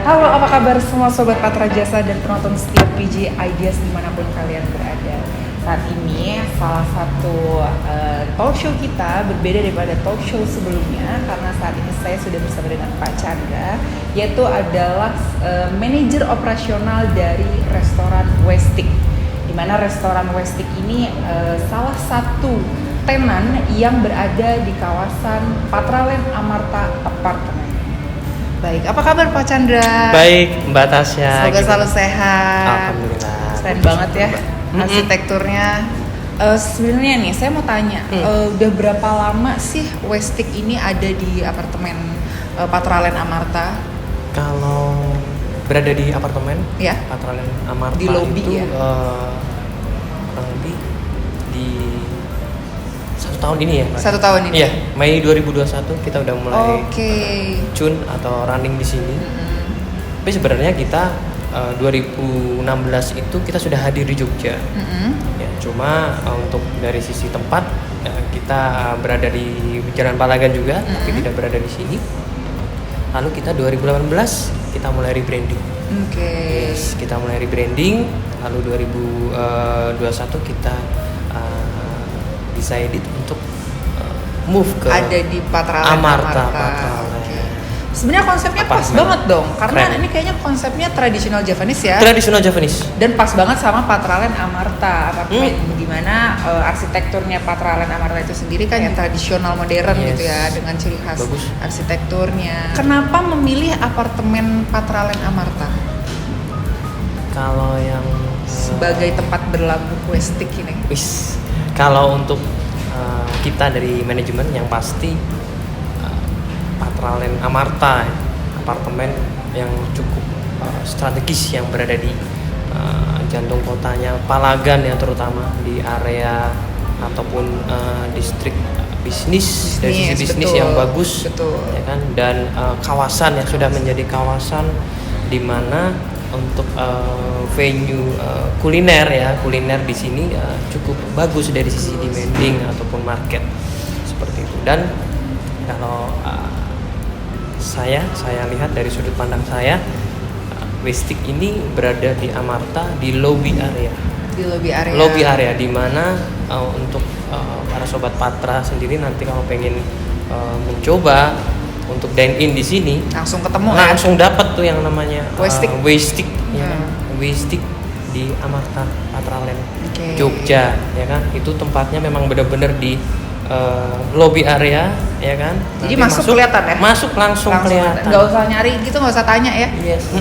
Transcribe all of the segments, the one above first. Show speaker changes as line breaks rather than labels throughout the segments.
Halo, apa kabar semua Sobat Patra Jasa dan penonton setiap PJ Ideas dimanapun kalian berada. Saat ini salah satu talk show kita berbeda daripada talk show sebelumnya, karena saat ini saya sudah bersama dengan Pak Chandra, yaitu adalah manajer operasional dari restoran Westik. Di mana restoran Westik ini salah satu tenan yang berada di kawasan Patraland Amarta Apartemen. Baik, apa kabar Pak Chandra?
Baik, Mbak Tasya.
Semoga selalu sehat.
Alhamdulillah.
Keren banget ya arsitekturnya. Sebenarnya nih, saya mau tanya, udah berapa lama sih Westik ini ada di apartemen Patraland Amarta?
Kalau berada di apartemen,
Ya.
Patraland Amarta
Di lobby
itu
ya?
kurang lebih di 1 tahun ini ya, Mbak?
1 tahun ini?
Iya, Mei 2021 kita udah mulai
Oke.
cun atau running di sini. Tapi sebenarnya kita 2016 itu kita sudah hadir di Jogja. Ya, cuma untuk dari sisi tempat kita berada di Jalan Palagan juga, tapi tidak berada di sini. Lalu kita 2018 kita mulai rebranding.
Oke.
Yes, kita mulai rebranding. Lalu 2021 kita decided untuk move ke
Ada di Patraland
Amarta.
Oke. Sebenarnya konsepnya pas
Apartemen.
banget dong, karena
Keren.
ini kayaknya konsepnya tradisional Javanese ya.
Tradisional Javanese.
Dan pas banget sama Patraland Amarta apartemen, di mana arsitekturnya Patraland Amarta itu sendiri kan yang tradisional modern
Yes.
gitu ya, dengan ciri khas
Bagus.
arsitekturnya. Kenapa memilih apartemen Patraland Amarta
Kalau yang
sebagai tempat berlabuh Westik ini?
kalau untuk kita dari manajemen yang pasti Patraland Amarta, apartemen yang cukup strategis yang berada di jantung kotanya Palagan ya, terutama di area ataupun distrik bisnis, dari sisi bisnis
betul,
yang bagus,
betul.
ya kan, dan kawasan yang sudah menjadi kawasan di mana untuk venue kuliner di sini cukup bagus dari sisi demanding ataupun market seperti itu. Dan kalau saya lihat dari sudut pandang saya, Westik ini berada di Amarta di lobby area.
Di lobby area.
Di mana untuk para sobat Patra sendiri nanti kalau pengen mencoba untuk dine in di sini
Langsung ketemu
langsung dapat tuh yang namanya
Westik.
Westik ya kan? Westik di Amarta Patraland
Oke.
Jogja ya kan. Itu tempatnya memang benar-benar di lobby area ya kan.
Jadi
Nanti
masuk kelihatan ya?
Masuk langsung kelihatan.
Nggak usah nyari gitu, nggak usah tanya ya.
Yes.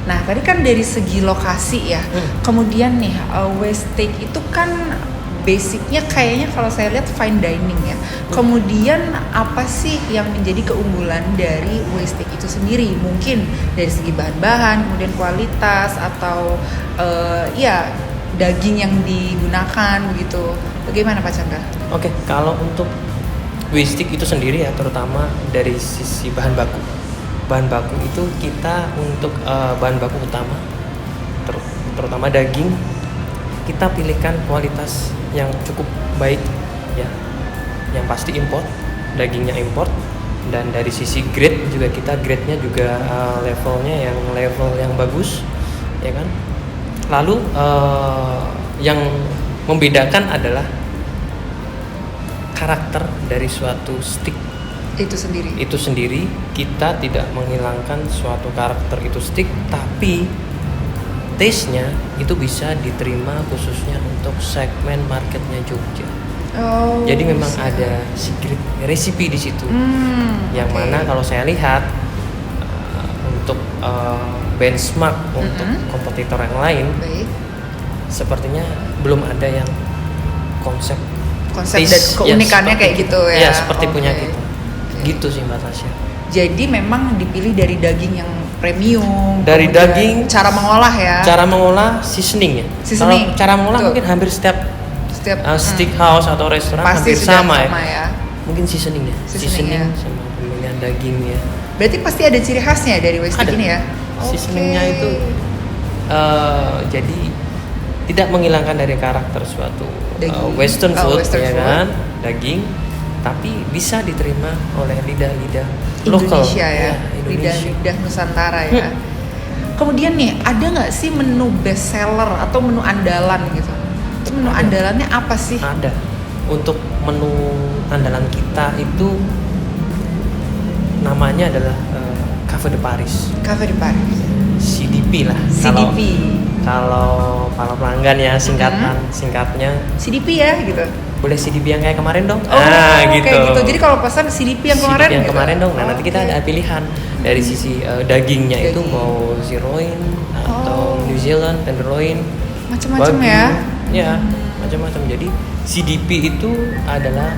Nah, tadi kan dari segi lokasi ya. Kemudian nih, Westik itu kan basicnya kayaknya kalau saya lihat fine dining ya. Kemudian apa sih yang menjadi keunggulan dari Westik itu sendiri? Mungkin dari segi bahan-bahan, kemudian kualitas, atau ya daging yang digunakan begitu. Bagaimana Pak Chandra?
Oke, kalau untuk Westik itu sendiri ya, terutama dari sisi bahan baku. Bahan baku itu kita untuk bahan baku utama, terutama daging, kita pilihkan kualitas yang cukup baik ya. Yang pasti import, dagingnya import. Dan dari sisi grade juga kita grade-nya juga levelnya level yang bagus ya kan. Lalu yang membedakan adalah karakter dari suatu steak itu sendiri. Kita tidak menghilangkan suatu karakter itu steak, tapi taste-nya itu bisa diterima khususnya untuk segmen marketnya Jogja. Jadi memang ada secret recipe di situ, yang mana kalau saya lihat untuk benchmark untuk kompetitor yang lain, sepertinya belum ada yang konsep
dan keunikannya kayak gitu ya.
Ya, seperti punya kita. Gitu sih Mbak Tasya.
Jadi memang dipilih dari daging yang premium.
Dari
kemudian
daging,
cara mengolah ya.
Cara mengolah, seasoning ya.
Seasoning.
Kalau cara mengolah
Betul.
mungkin hampir setiap steakhouse atau restoran
pasti
hampir
sudah
sama
ya.
ya. Mungkin seasoningnya.
Seasoningnya.
Sama pemilihan dagingnya.
Berarti pasti ada ciri khasnya dari Westik
Ada.
ini ya.
Seasoningnya
Oke.
itu jadi tidak menghilangkan dari karakter suatu western food ya kan, daging, tapi bisa diterima oleh lidah-lidah lokal
Indonesia ya,
Indonesia.
lidah-lidah Nusantara ya. Kemudian nih, ada nggak sih menu best seller atau menu andalan gitu? Itu menu andalannya apa sih?
Ada. Untuk menu andalan kita itu namanya adalah Cafe de Paris.
Cafe de Paris.
CDP lah.
CDP.
Kalau para pelanggan ya singkatnya
CDP ya gitu.
Boleh CDP yang kayak kemarin dong.
Oh,
gitu.
kayak gitu. Jadi kalau pesan CDP yang kemarin
CDP yang
gitu?
kemarin dong. Nah, nanti kita ada pilihan dari sisi dagingnya itu
Daging.
mau sirloin atau New Zealand tenderloin.
Macam-macam
Wagyu.
ya.
Ya, macam-macam. Jadi CDP itu adalah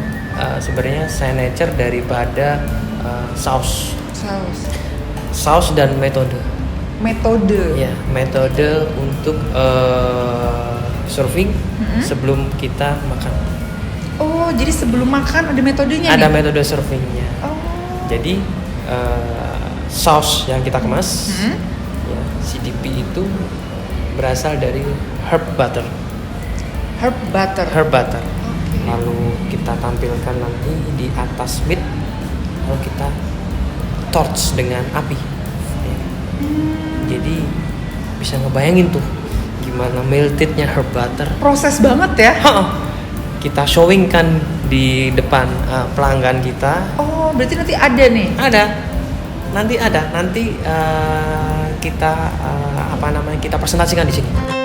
sebenarnya signature daripada saus dan metode. Ya, metode untuk serving sebelum kita makan.
Oh, jadi sebelum makan ada metodenya
Ada
nih?
metode servingnya.
Oh.
Jadi saus yang kita kemas, ya, CDP itu berasal dari herb butter.
Herb butter. Oke.
Lalu kita tampilkan nanti di atas meat, lalu kita torch dengan api. Ya. Jadi bisa ngebayangin tuh gimana meltednya herb butter.
Proses banget ya?
Kita showingkan di depan pelanggan kita.
Oh, berarti nanti ada nih?
Nanti kita kita presentasikan di sini.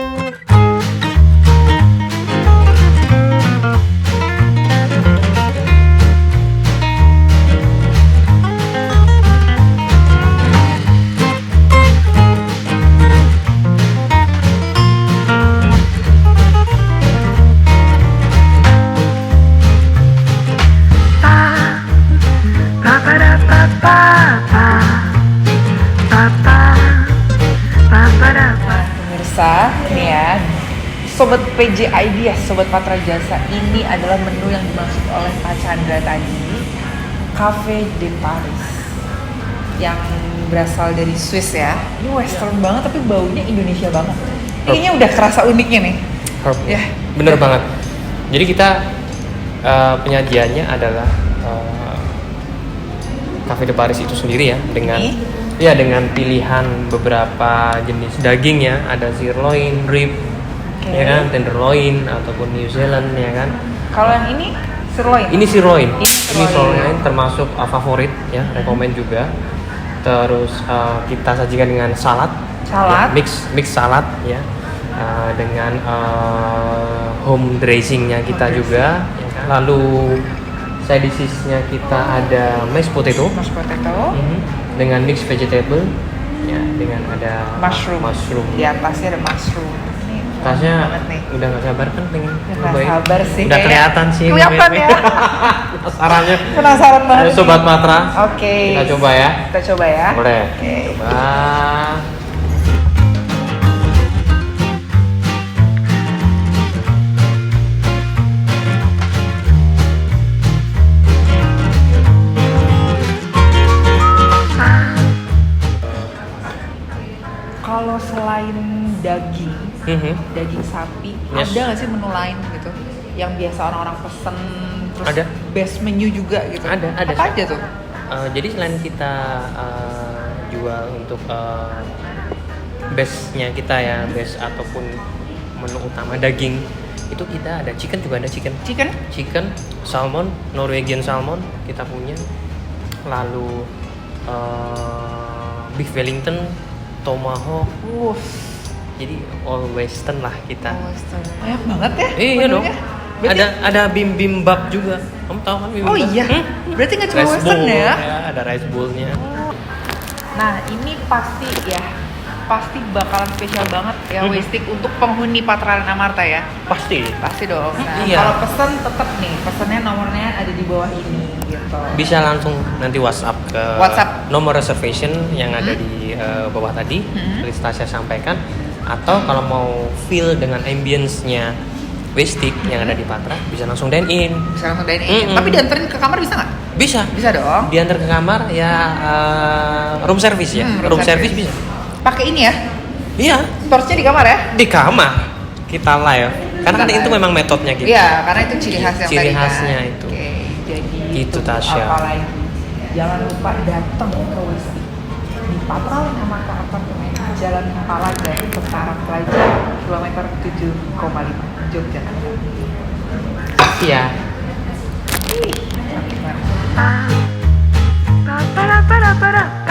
Pemirsa, nih ya, Sobat PJ Ideas, Sobat Patra Jasa, ini adalah menu yang dimaksud oleh Pak Chandra tadi, Cafe de Paris, yang berasal dari Swiss ya. Ini western banget tapi baunya Indonesia banget. Kayaknya udah kerasa uniknya nih.
Herb.
Ya.
Bener banget. Jadi kita penyajiannya adalah Cafe de Paris itu sendiri ya, dengan pilihan beberapa jenis daging ya, ada sirloin, rib, ya kan, tenderloin ataupun New Zealand ya kan.
Kalau yang ini sirloin.
Ini sirloin termasuk favorit ya, rekomend juga. Terus kita sajikan dengan salad. Ya, mix salad ya, dengan home dressingnya kita juga. Ya kan? Lalu side dishes-nya kita ada mashed potato. Dengan mix vegetable ya, dengan ada mushroom.
Di atasnya ada mushroom.
Tasnya udah gak sabar kan pengen
nyobain. Sabar sih.
Udah kelihatan sih.
Kelihatan ya. Penasaran banget.
Sobat Patra.
Oke.
Kita coba ya. Boleh.
Oke.
Coba.
Kalau selain daging sapi,
Yes.
ada nggak sih menu lain gitu yang biasa orang-orang pesen terus
Ada.
best menu juga gitu?
Ada.
Apa aja tuh?
Jadi selain kita jual untuk base-nya kita ya, base ataupun menu utama daging, itu kita ada chicken, salmon, Norwegian salmon kita punya, lalu beef Wellington, tomahawk, jadi all western lah kita.
Banyak banget ya?
Iya dong.
Berarti...
Ada bimbap juga. Kamu tahu kan bimbap?
Oh iya. Berarti nggak cuma
Rice
western
bowl,
ya?
Ada rice bowl-nya.
Nah ini pasti bakalan spesial banget ya Westik untuk penghuni Patraran Amarta ya.
Pasti
dong. Nah,
iya.
Kalau pesen tetap nih, pesannya nomornya ada di bawah ini gitu.
Bisa langsung nanti WhatsApp ke nomor reservation yang ada di bawah tadi, seperti saya sampaikan. Atau kalau mau feel dengan ambience-nya Westik yang ada di Patra, bisa langsung dine in. Tapi dianterin ke kamar bisa nggak? Bisa dong. Diantar ke kamar ya, room service ya. Room service bisa.
Pakai ini ya?
Iya.
Torchnya di kamar ya?
Di kamar kita live. Karena itu memang metodenya gitu.
Iya, karena itu ciri khas yang
ciri
tadi
khasnya
kan.
itu.
Oke, jadi
itu Tasya.
Apalagi jangan lupa datang ke Westik. di Patra Namaka Apartemen, Jalan Palaga, Tentara Pelajar, kilometer 7,5, Yogyakarta.
Iya.
Cantik banget.
Para, para, para.